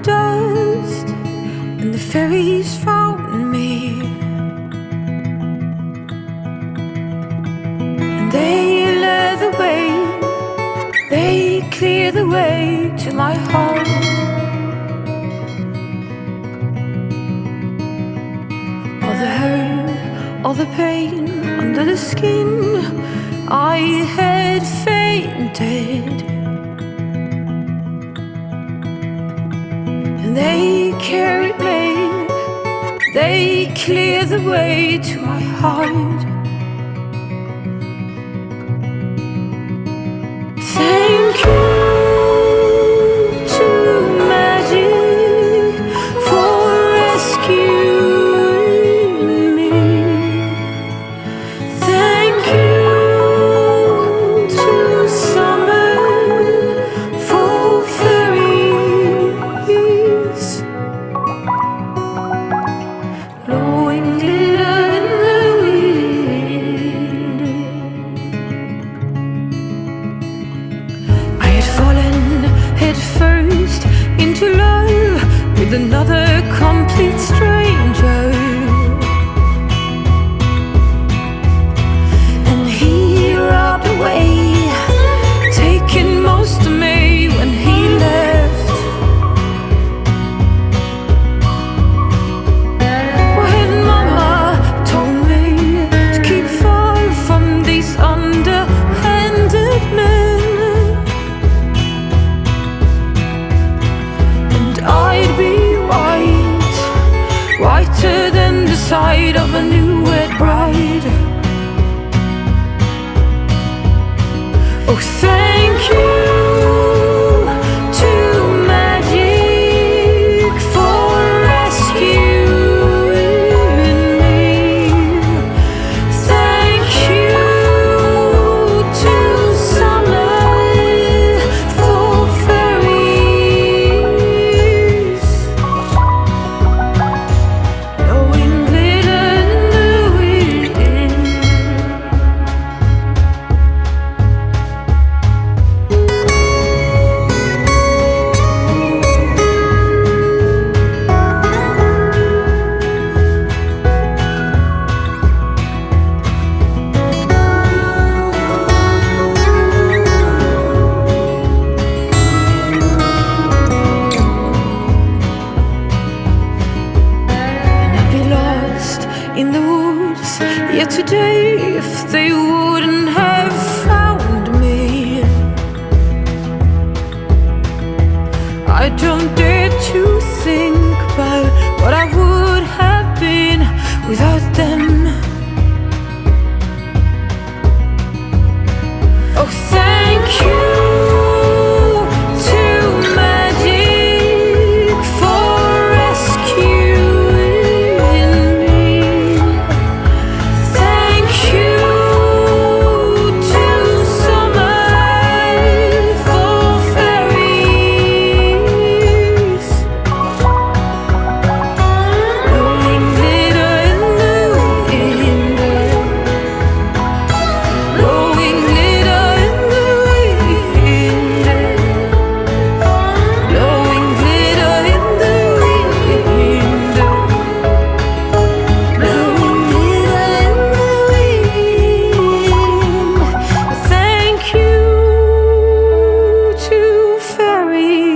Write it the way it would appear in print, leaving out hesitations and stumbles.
dust, and the fairies found me. And they led the way, they cleared the way to my heart. All the hurt, all the pain under the skin, I had fainted. And they carried me, they cleared the way to my heart. Thank you to magic for rescuing me. Thank you to summer for fairies, blowing glitter in the wind. I had fallen head first into love with another complete stranger, and he robbed away, taking most of me when he left. When mama told me to keep far from these underhanded men, and I'd be white, whiter than the side of a new-wed bride. Oh, thank you to magic for rescuing me. Thank you to summer for fairies, blowing glitter in the wind. And I'd be lost in the woods yet today if they wouldn't have found me. I don't dare to think about what I would have been without them. Oh, thank you to magic for rescuing me. Thank you to summer for fairies, blowing glitter in the wind, blowing glitter in the wind, blowing glitter in the wind, blowing glitter in the wind. Thank you to fairies.